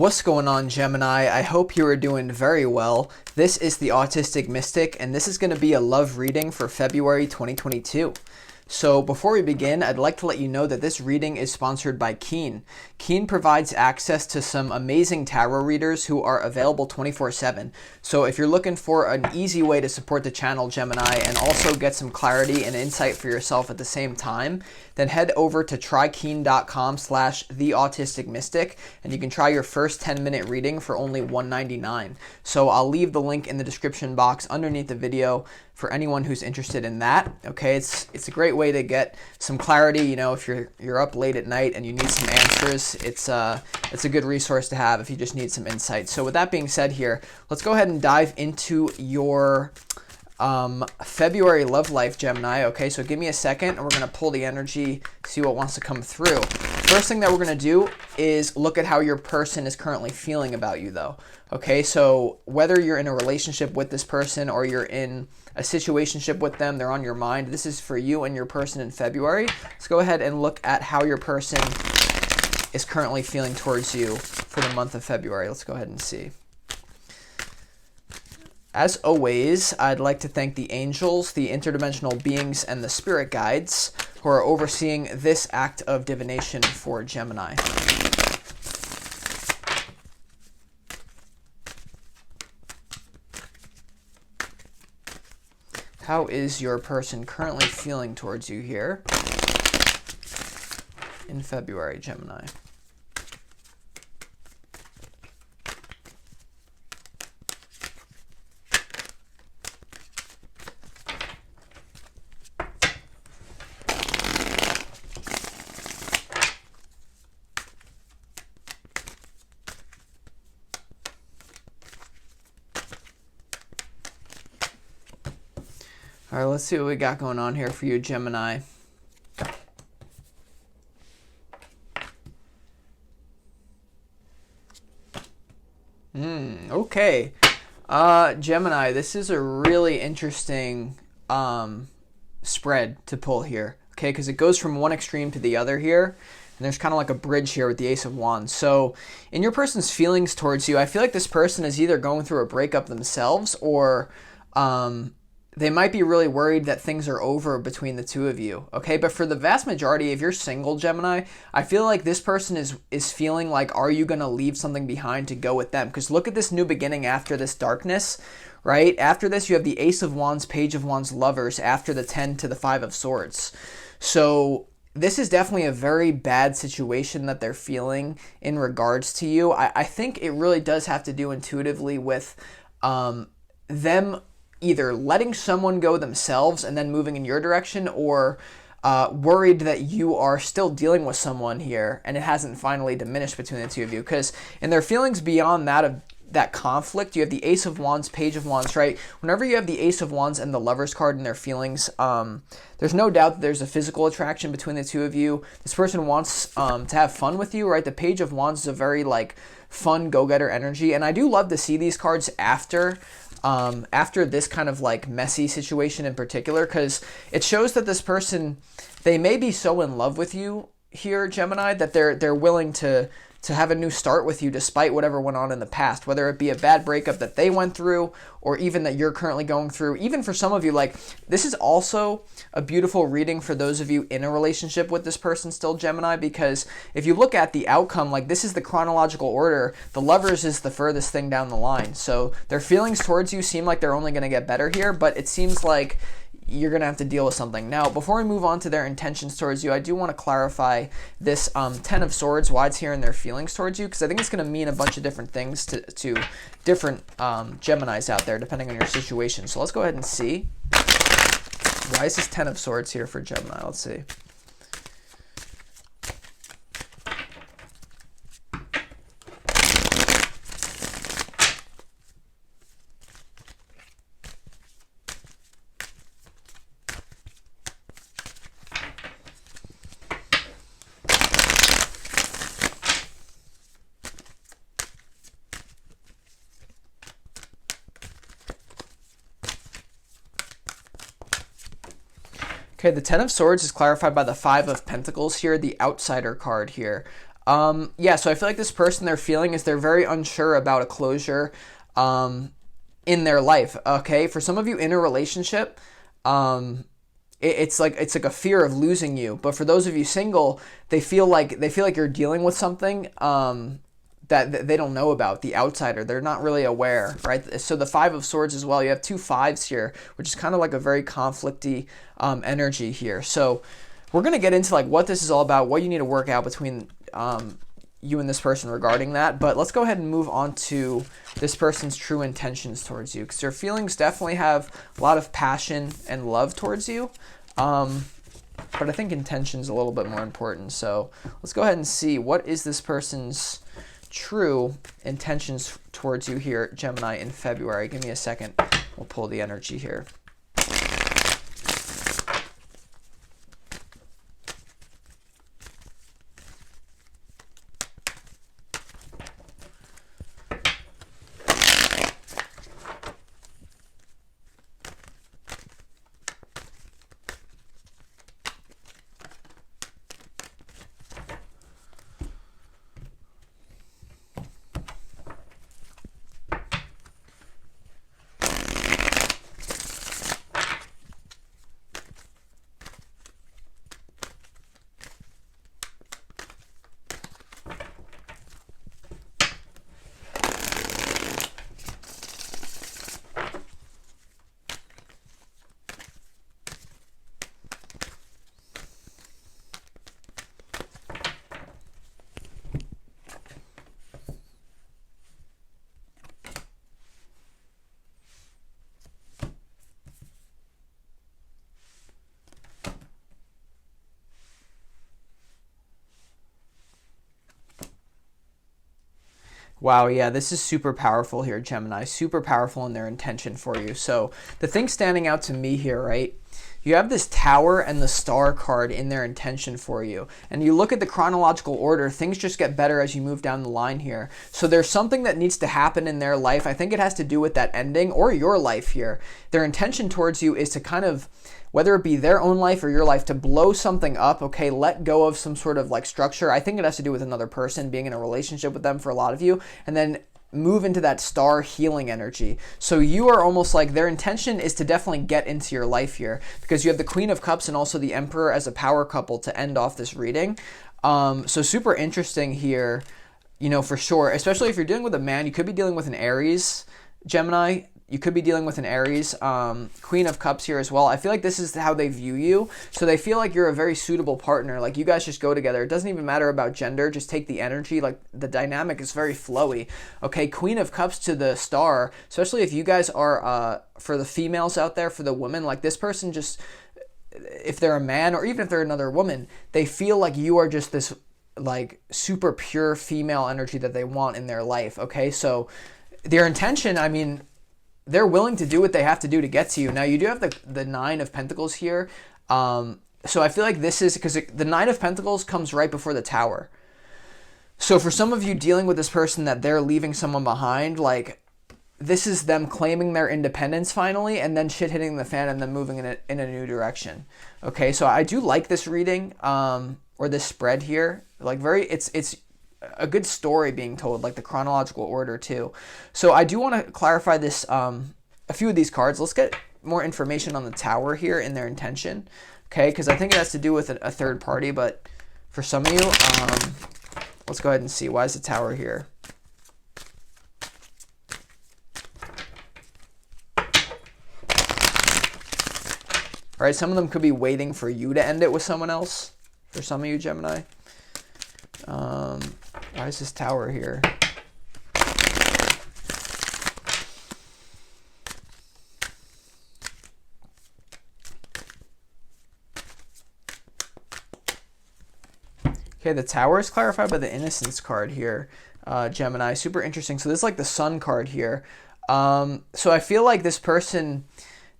What's going on, Gemini? I hope you are doing very well. This is the Autistic Mystic, and this is going to be a love reading for February 2022. So before we begin, I'd like to let you know that this reading is sponsored by Keen. Keen provides access to some amazing tarot readers who are available 24/7. So if you're looking for an easy way to support the channel, Gemini, and also get some clarity and insight for yourself at the same time, then head over to trykeen.com/theautisticmystic, and you can try your first 10-minute reading for only $1.99. So I'll leave the link in the description box underneath the video for anyone who's interested in that. Okay, it's a great way to get some clarity. You know, if you're up late at night and you need some answers, it's a good resource to have if you just need some insight. So with that being said here, let's go ahead and dive into your February love life, Gemini. Okay, so give me a second and we're going to pull the energy, see what wants to come through. First thing that we're going to do is look at how your person is currently feeling about you, though. Okay, so whether you're in a relationship with this person or you're in a situationship with them, they're on your mind. This is for you and your person in February. Let's go ahead and look at how your person is currently feeling towards you for the month of February. Let's go ahead and see. As always, I'd like to thank the angels, the interdimensional beings, and the spirit guides who are overseeing this act of divination for Gemini. How is your person currently feeling towards you here in February, Gemini? All right, let's see what we got going on here for you, Gemini. Okay. Gemini, this is a really interesting spread to pull here, okay? Because it goes from one extreme to the other here, and there's kind of like a bridge here with the Ace of Wands. So in your person's feelings towards you, I feel like this person is either going through a breakup themselves or they might be really worried that things are over between the two of you, okay? But for the vast majority, if you're single, Gemini, I feel like this person is feeling like, are you going to leave something behind to go with them? Because look at this new beginning after this darkness, right? After this, you have the Ace of Wands, Page of Wands, Lovers, after the 10 to the 5 of Swords. So this is definitely a very bad situation that they're feeling in regards to you. I think it really does have to do intuitively with them either letting someone go themselves and then moving in your direction, or worried that you are still dealing with someone here and it hasn't finally diminished between the two of you. Because in their feelings beyond that of that conflict, you have the Ace of Wands, Page of Wands, right? Whenever you have the Ace of Wands and the Lovers card in their feelings, there's no doubt that there's a physical attraction between the two of you. This person wants to have fun with you, right? The Page of Wands is a very like fun go-getter energy, and I do love to see these cards after this kind of like messy situation in particular, because it shows that this person, they may be so in love with you here, Gemini, that they're willing to have a new start with you despite whatever went on in the past, whether it be a bad breakup that they went through or even that you're currently going through. Even for some of you, like, this is also a beautiful reading for those of you in a relationship with this person still, Gemini, because if you look at the outcome, like, this is the chronological order. The Lovers is the furthest thing down the line. So their feelings towards you seem like they're only going to get better here, but it seems like you're going to have to deal with something. Now, before we move on to their intentions towards you, I do want to clarify this 10 of Swords, why it's here in their feelings towards you, because I think it's going to mean a bunch of different things to different Geminis out there, depending on your situation. So let's go ahead and see. Why is this 10 of Swords here for Gemini? Let's see. Okay, the 10 of Swords is clarified by the 5 of Pentacles here, the outsider card here. Yeah, so I feel like this person, their feeling is they're very unsure about a closure in their life. Okay, for some of you in a relationship, it's like a fear of losing you. But for those of you single, they feel like you're dealing with something that they don't know about, the outsider. They're not really aware, right? So the Five of Swords as well. You have two fives here, which is kind of like a very conflicty energy here. So we're gonna get into like what this is all about, what you need to work out between you and this person regarding that. But let's go ahead and move on to this person's true intentions towards you, because their feelings definitely have a lot of passion and love towards you. But I think intention's a little bit more important. So let's go ahead and see what is this person's true intentions towards you here, Gemini, in February. Give me a second. We'll pull the energy here. Wow, yeah, this is super powerful here, Gemini. Super powerful in their intention for you. So the thing standing out to me here, right? You have this Tower and the Star card in their intention for you. And you look at the chronological order, things just get better as you move down the line here. So there's something that needs to happen in their life. I think it has to do with that ending or your life here. Their intention towards you is to kind of, whether it be their own life or your life, to blow something up, okay, let go of some sort of like structure. I think it has to do with another person, being in a relationship with them for a lot of you, and then move into that star healing energy. So you are almost like, their intention is to definitely get into your life here, because you have the Queen of Cups and also the Emperor as a power couple to end off this reading. So super interesting here, for sure, especially if you're dealing with a man. You could be dealing with an Aries, Gemini. You could be dealing with an Aries, Queen of Cups here as well. I feel like this is how they view you. So they feel like you're a very suitable partner. Like you guys just go together. It doesn't even matter about gender. Just take the energy. Like the dynamic is very flowy. Okay, Queen of Cups to the Star, especially if you guys are, for the females out there, for the women, like this person just, if they're a man or even if they're another woman, they feel like you are just this like super pure female energy that they want in their life. Okay, so their intention, I mean, they're willing to do what they have to do to get to you. Now, you do have the Nine of Pentacles here. So I feel like this is, because the Nine of Pentacles comes right before the Tower. So for some of you dealing with this person that they're leaving someone behind, like this is them claiming their independence finally, and then shit hitting the fan and then moving in a new direction. Okay, so I do like this reading, or this spread here. Like it's a good story being told, like the chronological order too. So I do want to clarify this, a few of these cards. Let's get more information on the Tower here in their intention, okay? Because I think it has to do with a third party, but for some of you, let's go ahead and see. Why is the Tower here? All right, some of them could be waiting for you to end it with someone else. For some of you, Gemini. Why is this Tower here? Okay, the Tower is clarified by the Innocence card here, Gemini. Super interesting. So this is like the Sun card here. So I feel like this person,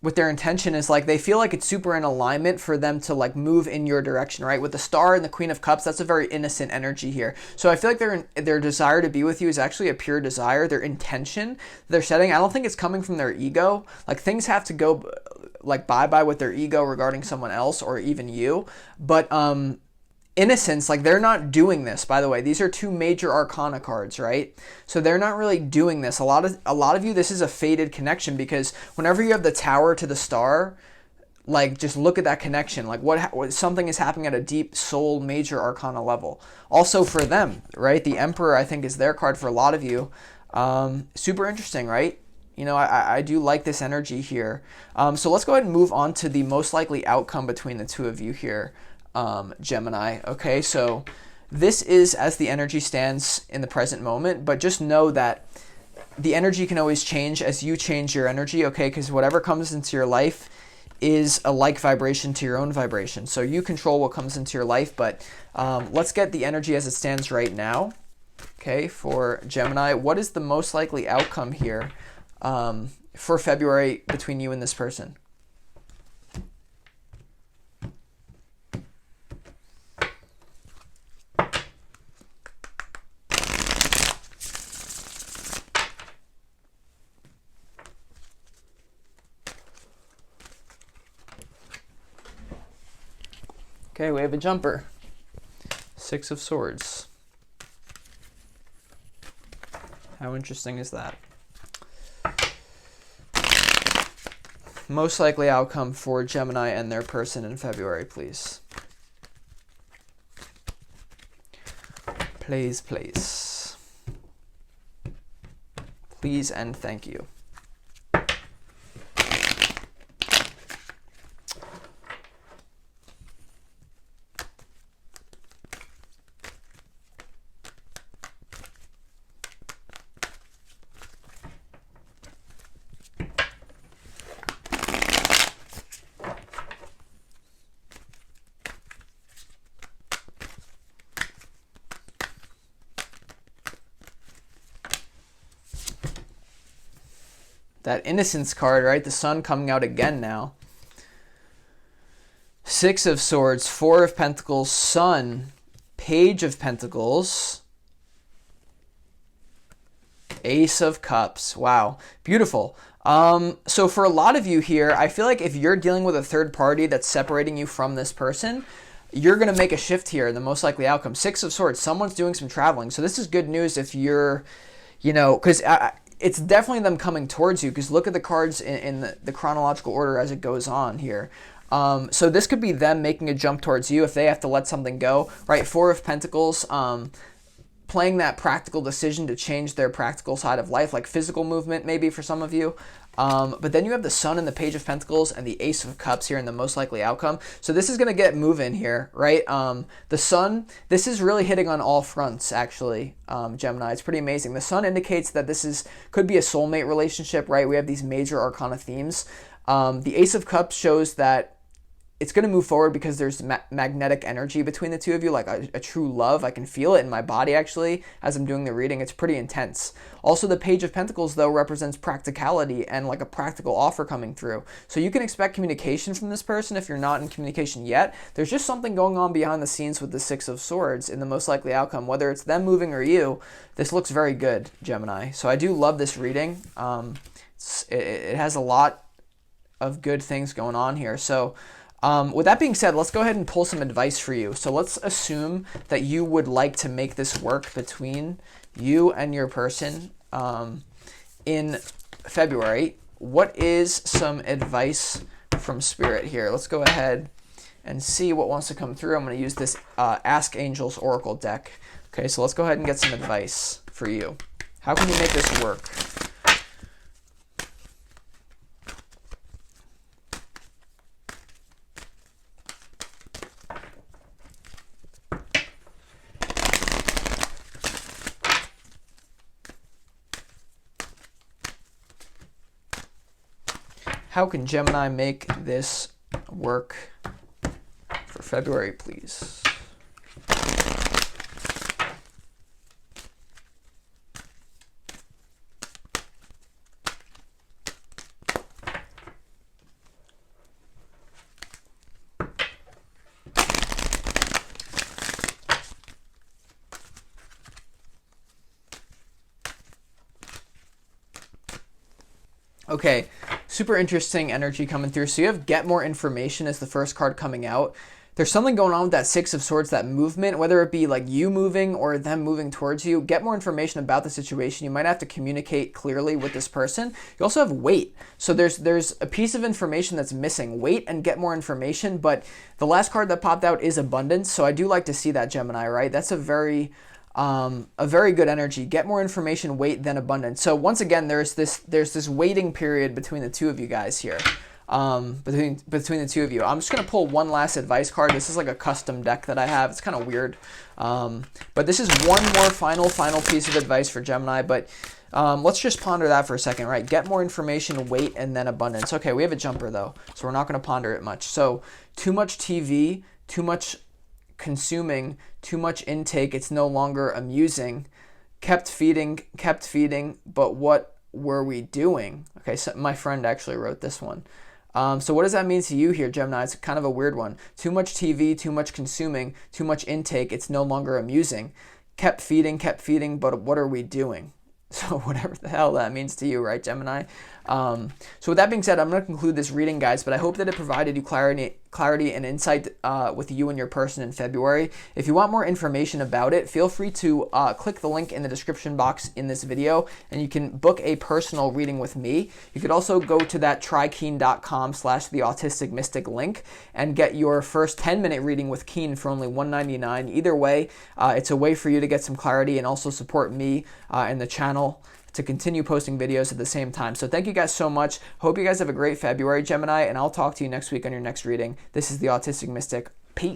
with their intention, is like they feel like it's super in alignment for them to like move in your direction, right? With the Star and the Queen of Cups, that's a very innocent energy here. So I feel like their desire to be with you is actually a pure desire. Their intention they're setting, I don't think it's coming from their ego. Like things have to go like bye-bye with their ego regarding someone else or even you. But innocence, like they're not doing this, by the way. These are two major arcana cards, right? So they're not really doing this. A lot of you, this is a fated connection, because whenever you have the Tower to the Star, like just look at that connection. Like what something is happening at a deep soul major arcana level. Also for them, right? The Emperor, I think, is their card for a lot of you. Super interesting, right? You know, I do like this energy here. So let's go ahead and move on to the most likely outcome between the two of you here, Gemini. Okay, so this is as the energy stands in the present moment, but just know that the energy can always change as you change your energy, okay? Because whatever comes into your life is a like vibration to your own vibration. So you control what comes into your life, but let's get the energy as it stands right now, okay, for Gemini. What is the most likely outcome here for February between you and this person? Okay, we have a jumper. Six of Swords. How interesting is that? Most likely outcome for Gemini and their person in February, please. Please, please. Please and thank you. That innocence card, right? The sun coming out again now. Six of Swords, Four of Pentacles, Sun, Page of Pentacles, Ace of Cups. Wow, beautiful. So for a lot of you here, I feel like if you're dealing with a third party that's separating you from this person, you're going to make a shift here in the most likely outcome. Six of Swords, someone's doing some traveling. So this is good news if you're, you know, because it's definitely them coming towards you, because look at the cards in the chronological order as it goes on here. So this could be them making a jump towards you if they have to let something go, right? Four of Pentacles, playing that practical decision to change their practical side of life, like physical movement maybe for some of you. But then you have the Sun and the Page of Pentacles and the Ace of Cups here in the most likely outcome. So this is going to get moving here, right? The Sun, this is really hitting on all fronts, actually, Gemini. It's pretty amazing. The Sun indicates that this could be a soulmate relationship, right? We have these major arcana themes. The Ace of Cups shows that it's going to move forward because there's magnetic energy between the two of you, like a true love. I can feel it in my body, actually, as I'm doing the reading. It's pretty intense. Also, the Page of Pentacles, though, represents practicality and like a practical offer coming through. So you can expect communication from this person if you're not in communication yet. There's just something going on behind the scenes with the Six of Swords in the most likely outcome. Whether it's them moving or you, this looks very good, Gemini. So I do love this reading. It has a lot of good things going on here. So with that being said, let's go ahead and pull some advice for you. So let's assume that you would like to make this work between you and your person in February. What is some advice from Spirit here? Let's go ahead and see what wants to come through. I'm going to use this Ask Angels Oracle deck. Okay, so let's go ahead and get some advice for you. How can you make this work? How can Gemini make this work for February, please? Okay, super interesting energy coming through. So you have Get More Information as the first card coming out. there's something going on with that Six of Swords, that movement, whether it be like you moving or them moving towards you. Get more information about the situation. You might have to communicate clearly with this person. You also have wait. So there's a piece of information that's missing. Wait and get more information. But the last card that popped out is abundance. So I do like to see that, Gemini, right? That's a very good energy. Get more information, wait, then abundance. So once again, there's this waiting period between the two of you guys here. Between the two of you. I'm just going to pull one last advice card. This is like a custom deck that I have. It's kind of weird. But this is one more final piece of advice for Gemini. But let's just ponder that for a second, right? Get more information, wait, and then abundance. Okay, we have a jumper though, so we're not going to ponder it much. So too much TV, too much consuming, too much intake. It's no longer amusing. Kept feeding, but what were we doing? Okay, so my friend actually wrote this one. So what does that mean to you here, Gemini? It's kind of a weird one. Too much TV, too much consuming, too much intake. It's no longer amusing. Kept feeding, but what are we doing? So whatever the hell that means to you, right, Gemini? So with that being said, I'm going to conclude this reading, guys, but I hope that it provided you clarity and insight with you and your person in February. If you want more information about it, feel free to click the link in the description box in this video, and you can book a personal reading with me. You could also go to that trykeen.com/theautisticmystic link and get your first 10-minute reading with Keen for only $199. Either way, it's a way for you to get some clarity and also support me and the channel to continue posting videos at the same time. So thank you guys so much. Hope you guys have a great February, Gemini, and I'll talk to you next week on your next reading. This is the Autistic Mystic.